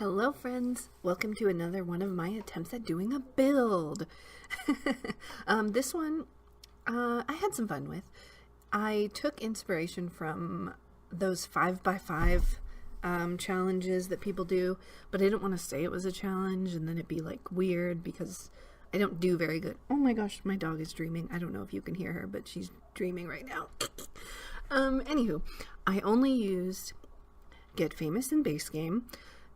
Hello friends, welcome to another one of my attempts at doing a build. This one I had some fun with. I took inspiration from those 5x5 challenges that people do, but I didn't want to say it was a challenge and then it'd be like weird because I don't do very good. Oh my gosh, my dog is dreaming. I don't know if you can hear her, but she's dreaming right now. Anywho, I only used Get Famous in base game.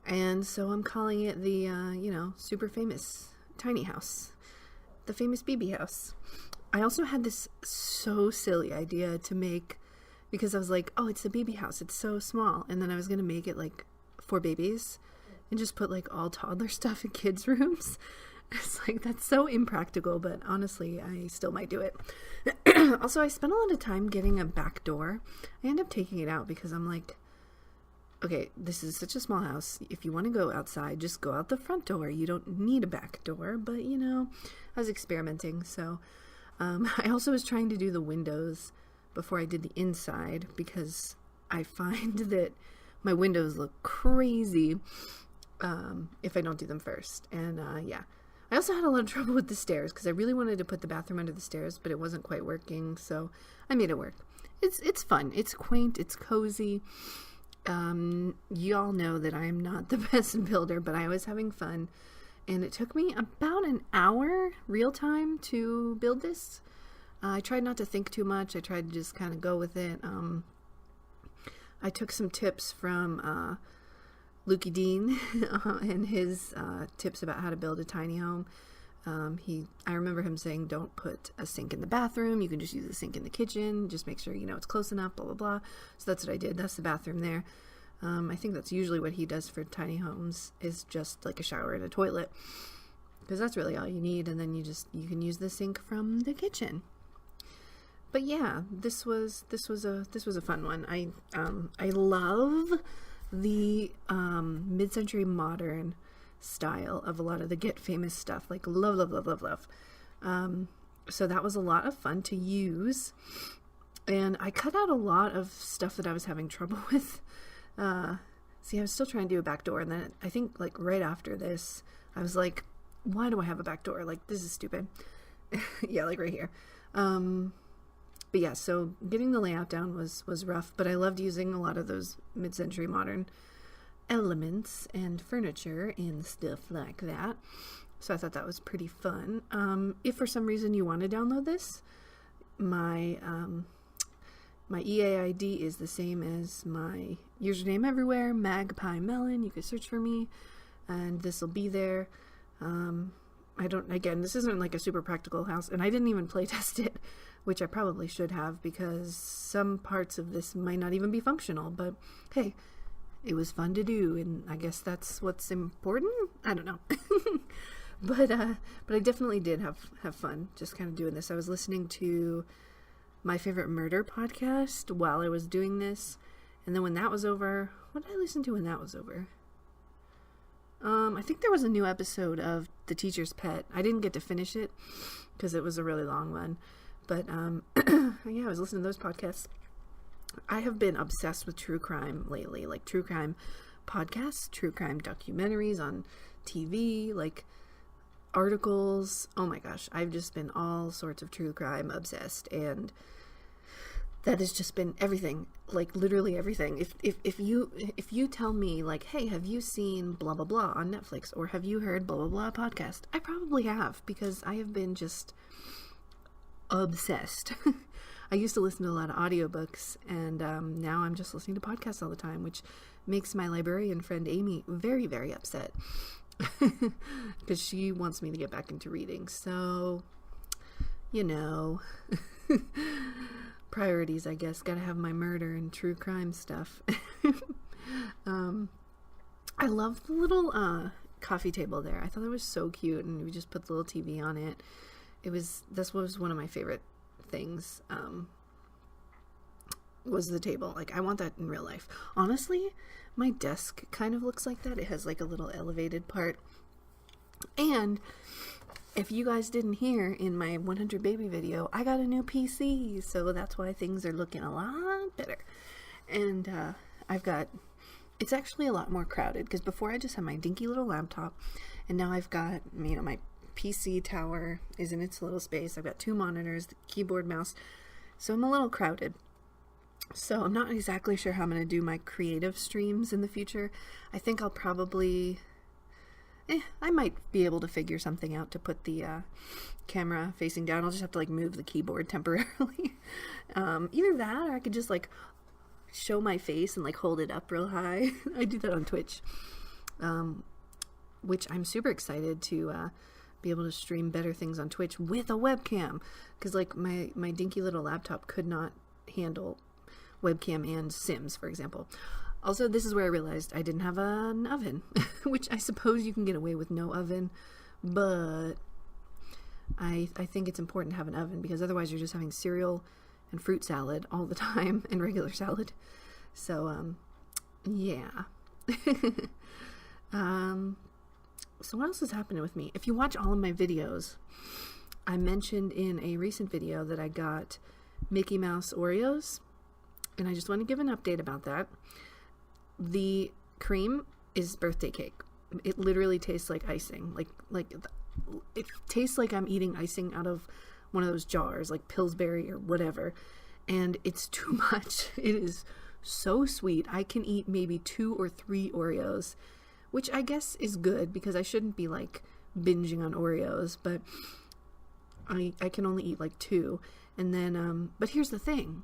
And so I'm calling it the, super famous tiny house. The famous BB house. I also had this so silly idea to make, because I was like, oh, it's a BB house. It's so small. And then I was going to make it like for babies and just put like all toddler stuff in kids' rooms. It's like, that's so impractical, but honestly, I still might do it. Also, I spent a lot of time getting a back door. I ended up taking it out because I'm like, okay, this is such a small house. If you want to go outside, just go out the front door. You don't need a back door, but I was experimenting. So I also was trying to do the windows before I did the inside because I find that my windows look crazy if I don't do them first. And I also had a lot of trouble with the stairs because I really wanted to put the bathroom under the stairs, but it wasn't quite working. So I made it work. It's fun. It's quaint. It's cozy. Y'all know that I am not the best builder, but I was having fun, and it took me about an hour real time to build this. I tried not to think too much. I tried to just kind of go with it. I took some tips from Lukey Dean and his tips about how to build a tiny home. I remember him saying, don't put a sink in the bathroom. You can just use a sink in the kitchen. Just make sure, it's close enough, blah, blah, blah. So that's what I did. That's the bathroom there. I think that's usually what he does for tiny homes is just like a shower and a toilet because that's really all you need. And then you can use the sink from the kitchen. But yeah, this was a fun one. I love the mid-century modern style of a lot of the Get Famous stuff, like love. So that was a lot of fun to use, and I cut out a lot of stuff that I was having trouble with. I was still trying to do a back door, and then I think like right after this I was like, why do I have a back door? Like, this is stupid. Yeah, like right here. But yeah, so getting the layout down was rough, but I loved using a lot of those mid-century modern elements and furniture and stuff like that. So I thought that was pretty fun. If for some reason you want to download this, my EA ID is the same as my username everywhere, Magpie Melon. You can search for me and this will be there. This isn't like a super practical house, and I didn't even play test it, which I probably should have because some parts of this might not even be functional, but hey, it was fun to do, and I guess that's what's important. I don't know. But I definitely did have fun just kind of doing this. I was listening to My Favorite Murder podcast while I was doing this, and then when that was over, what did I listen to when that was over? I think there was a new episode of The Teacher's Pet. I didn't get to finish it because it was a really long one, but yeah, I was listening to those podcasts. I have been obsessed with true crime lately, like true crime podcasts, true crime documentaries on TV, like articles. Oh my gosh, I've just been all sorts of true crime obsessed, and that has just been everything, like literally everything. If you tell me like, hey, have you seen blah blah blah on Netflix, or have you heard blah blah blah podcast, I probably have, because I have been just obsessed. I used to listen to a lot of audiobooks, and now I'm just listening to podcasts all the time, which makes my librarian friend Amy very, very upset because she wants me to get back into reading. So, priorities, I guess. Gotta have my murder and true crime stuff. I love the little coffee table there. I thought it was so cute, and we just put the little TV on it. This was one of my favorite things, was the table. Like, I want that in real life. Honestly, my desk kind of looks like that. It has like a little elevated part. And if you guys didn't hear in my 100 baby video, I got a new PC, so that's why things are looking a lot better. And I've got It's actually a lot more crowded because before I just had my dinky little laptop, and now I've got, my PC tower is in its little space. I've got 2 monitors, the keyboard, mouse, so I'm a little crowded. So I'm not exactly sure how I'm going to do my creative streams in the future. I think I'll probably, I might be able to figure something out to put the camera facing down. I'll just have to like move the keyboard temporarily. Either that, or I could just like show my face and like hold it up real high. I do that on Twitch, which I'm super excited to be able to stream better things on Twitch with a webcam, because like my dinky little laptop could not handle webcam and Sims, for example. Also, this is where I realized I didn't have an oven, which I suppose you can get away with no oven, but I think it's important to have an oven, because otherwise you're just having cereal and fruit salad all the time and regular salad. So yeah. So what else is happening with me? If you watch all of my videos, I mentioned in a recent video that I got Mickey Mouse Oreos, and I just want to give an update about that. The cream is birthday cake. It literally tastes like icing. Like it tastes like I'm eating icing out of one of those jars, like Pillsbury or whatever. And it's too much. It is so sweet. I can eat maybe 2 or 3 Oreos, which I guess is good because I shouldn't be like binging on Oreos, but I can only eat like 2. And then, but here's the thing.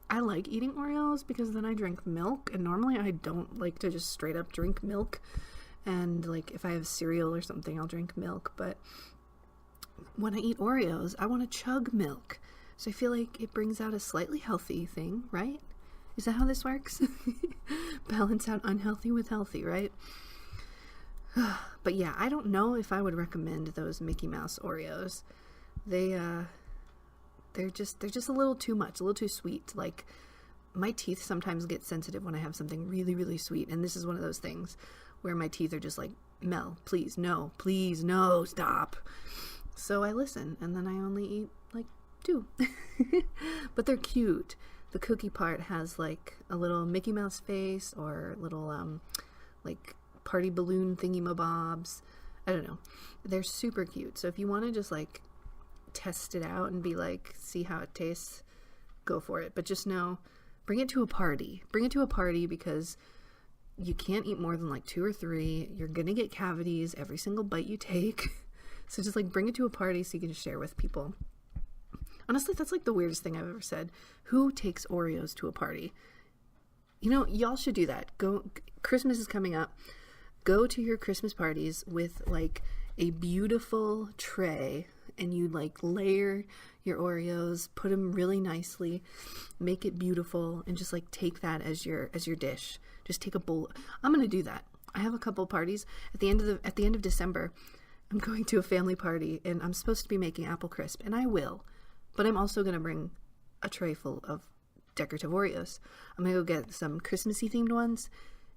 I like eating Oreos because then I drink milk, and normally I don't like to just straight up drink milk. And like if I have cereal or something, I'll drink milk, but when I eat Oreos, I want to chug milk. So I feel like it brings out a slightly healthy thing, right? Is that how this works? Balance out unhealthy with healthy, right? But yeah, I don't know if I would recommend those Mickey Mouse Oreos. They're just a little too much, a little too sweet. Like, my teeth sometimes get sensitive when I have something really, really sweet, and this is one of those things where my teeth are just like, Mel, please no, stop. So I listen, and then I only eat like 2. But they're cute. The cookie part has like a little Mickey Mouse face or little like party balloon thingy-mabobs. I don't know. They're super cute. So if you want to just like test it out and be like, see how it tastes, go for it. But just know, bring it to a party. Bring it to a party because you can't eat more than like 2 or 3. You're gonna get cavities every single bite you take. So just like bring it to a party so you can just share with people. Honestly, that's like the weirdest thing I've ever said. Who takes Oreos to a party? You know, y'all should do that. Go. Christmas is coming up. Go to your Christmas parties with like a beautiful tray, and you like layer your Oreos, put them really nicely, make it beautiful, and just like take that as your dish. Just take a bowl. I'm gonna do that. I have a couple parties at the end of December. I'm going to a family party, and I'm supposed to be making apple crisp, and I will. But I'm also gonna bring a tray full of decorative Oreos. I'm gonna go get some Christmassy themed ones,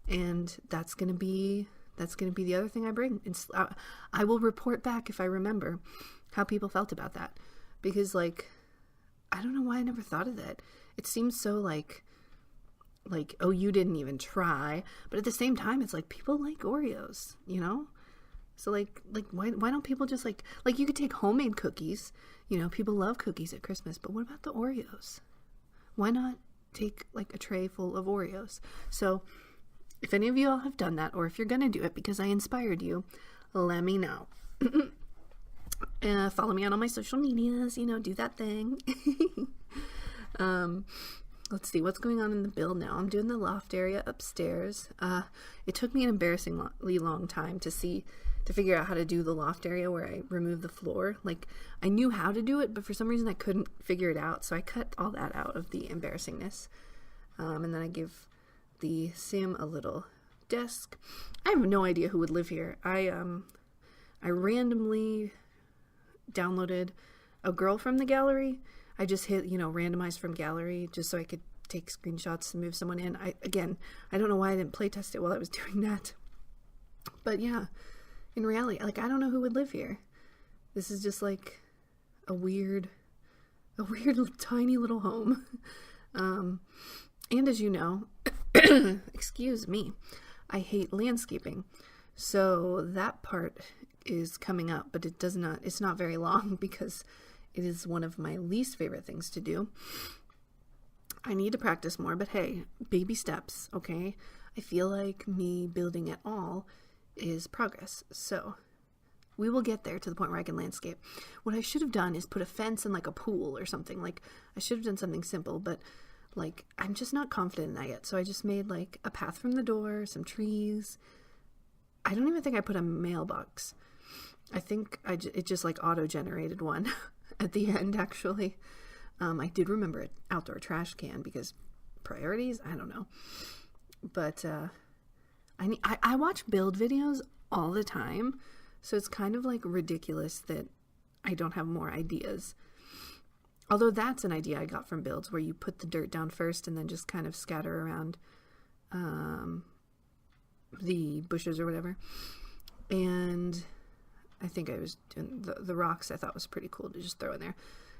and that's gonna be the other thing I bring. I will report back if I remember how people felt about that, because like I don't know why I never thought of that. It seems so like oh, you didn't even try, but at the same time it's like people like Oreos, you know? So like why don't people just like you could take homemade cookies, you know, people love cookies at Christmas, but what about the Oreos? Why not take like a tray full of Oreos? So if any of you all have done that, or if you're gonna do it because I inspired you, let me know. Follow me on all my social medias, you know, do that thing. Let's see what's going on in the build now. I'm doing the loft area upstairs. It took me an embarrassingly long time to figure out how to do the loft area where I remove the floor. Like, I knew how to do it, but for some reason I couldn't figure it out, so I cut all that out of the embarrassingness. And then I give the sim a little desk. I have no idea who would live here. I randomly downloaded a girl from the gallery. I just hit, randomized from gallery just so I could take screenshots and move someone in. I don't know why I didn't play test it while I was doing that. But yeah, in reality, like, I don't know who would live here. This is just like a weird tiny little home. And as you know, excuse me, I hate landscaping. So that part is coming up, but it's not very long because it is one of my least favorite things to do. I need to practice more, but hey, baby steps, okay? I feel like me building at all is progress. So we will get there to the point where I can landscape. What I should have done is put a fence and like a pool or something. Like I should have done something simple, but like I'm just not confident in that yet. So I just made like a path from the door, some trees. I don't even think I put a mailbox. I think it just like auto-generated one at the end, actually. I did remember an outdoor trash can because priorities, I don't know. But I watch build videos all the time, so it's kind of like ridiculous that I don't have more ideas. Although that's an idea I got from builds where you put the dirt down first and then just kind of scatter around the bushes or whatever. And I think I was doing the rocks. I thought was pretty cool to just throw in there.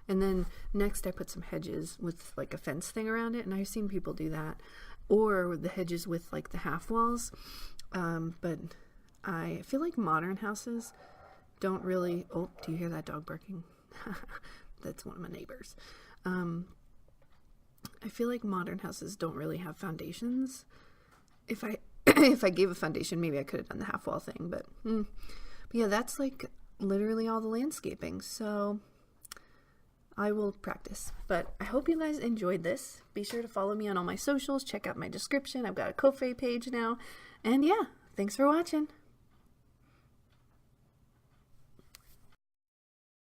And then next I put some hedges with like a fence thing around it, and I've seen people do that, or the hedges with like the half walls. But I feel like modern houses don't really. Oh, do you hear that dog barking? That's one of my neighbors. I feel like modern houses don't really have foundations. If I if I gave a foundation, maybe I could have done the half wall thing. But yeah, that's like literally all the landscaping. So I will practice. But I hope you guys enjoyed this. Be sure to follow me on all my socials. Check out my description. I've got a Ko-fi page now. And yeah, thanks for watching.